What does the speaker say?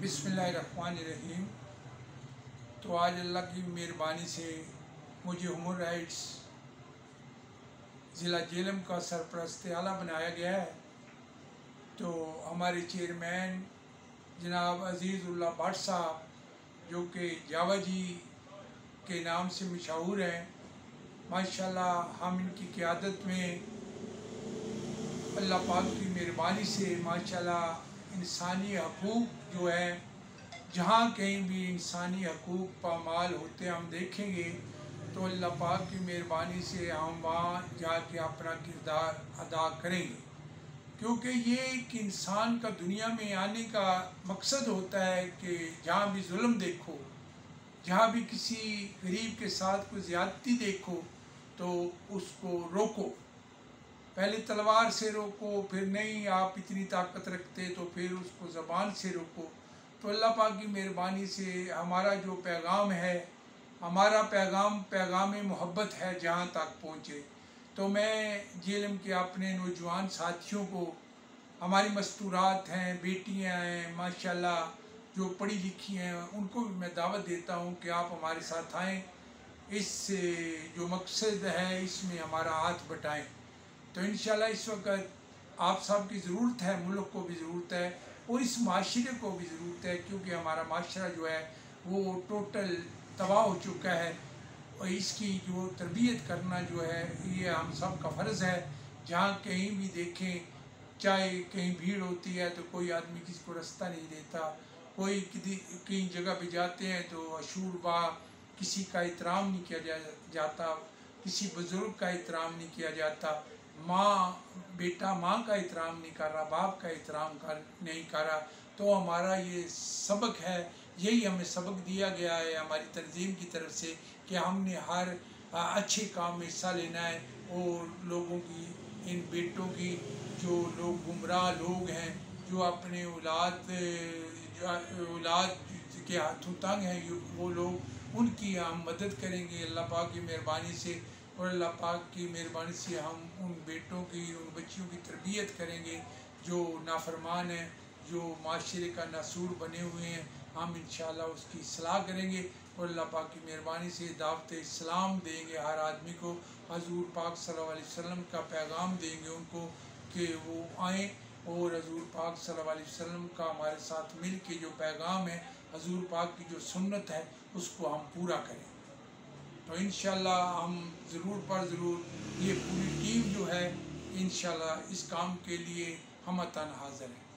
बिस्मिल्लाहिर्रहमानिर्रहीम। तो आज अल्लाह की मेहरबानी से मुझे ह्यूमन राइट्स ज़िला जेलम का सरपरस्त आला बनाया गया है। तो हमारे चेयरमैन जनाब अज़ीज़ुल्लाह भट्ट साहब, जो कि जावा जी के नाम से मशहूर हैं, माशाल्लाह हम इनकी क़यादत में अल्लाह पाक की मेहरबानी से माशाल्लाह इंसानी हकूक़ जो है, जहाँ कहीं भी इंसानी हकूक़ पामाल होते हम देखेंगे तो अल्लाह पाक की मेहरबानी से हम वहाँ जाके अपना किरदार अदा करेंगे। क्योंकि ये एक इंसान का दुनिया में आने का मकसद होता है कि जहाँ भी जुल्म देखो, जहाँ भी किसी गरीब के साथ कोई ज़्यादती देखो तो उसको रोको। पहले तलवार से रोको, फिर नहीं आप इतनी ताकत रखते तो फिर उसको ज़बान से रोको। तो अल्लाह पाक की मेहरबानी से हमारा जो पैगाम है, हमारा पैगाम मोहब्बत है, जहाँ तक पहुँचे। तो मैं जेलम के अपने नौजवान साथियों को, हमारी मस्तूरात हैं, बेटियां हैं माशाल्लाह जो पढ़ी लिखी हैं, उनको भी मैं दावत देता हूँ कि आप हमारे साथ आएँ, इस जो मकसद है इसमें हमारा हाथ बटाएं। तो इंशाल्लाह इस वक्त आप सब की ज़रूरत है, मुल्क को भी ज़रूरत है और इस माशरे को भी ज़रूरत है, क्योंकि हमारा माशरा जो है वो टोटल तबाह हो चुका है और इसकी जो तरबियत करना जो है ये हम सब का फ़र्ज़ है। जहाँ कहीं भी देखें, चाहे कहीं भीड़ होती है तो कोई आदमी किसी को रास्ता नहीं देता, कोई कहीं जगह पे जाते हैं तो अशूरबा किसी का एहतराम नहीं किया जाता, किसी बुज़ुर्ग का एहतराम नहीं किया जाता, बेटा माँ का एहतराम नहीं कर रहा, बाप का एहतराम नहीं कर रहा। तो हमारा ये सबक है, यही हमें सबक दिया गया है हमारी तंजीम की तरफ से कि हमने हर अच्छे काम में हिस्सा लेना है और लोगों की, इन बेटों की, जो लोग गुमराह लोग हैं, जो अपने औलाद के हाथों तंग हैं, वो लोग, उनकी हम मदद करेंगे अल्लाह पाक की मेहरबानी से। और अल्लाह पाक की मेहरबानी से हम उन बेटों की, उन बच्चियों की तरबियत करेंगे जो नाफरमान हैं, जो माशरे का नासूर बने हुए हैं। हम इंशाअल्लाह उसकी इस्लाह करेंगे और अल्लाह पाक की मेहरबानी से दावत इस्लाम देंगे हर आदमी को, हजूर पाक सल्लल्लाहु अलैहि वसल्लम का पैगाम देंगे उनको कि वो आएँ और हजूर पाक सल्लल्लाहु अलैहि वसल्लम का हमारे साथ मिल के जो पैगाम है, हजूर पाक की जो सुन्नत है, उसको हम पूरा करें। तो इंशाअल्लाह हम ज़रूर ये पूरी टीम जो है इंशाअल्लाह इस काम के लिए हमतन हाज़िर है।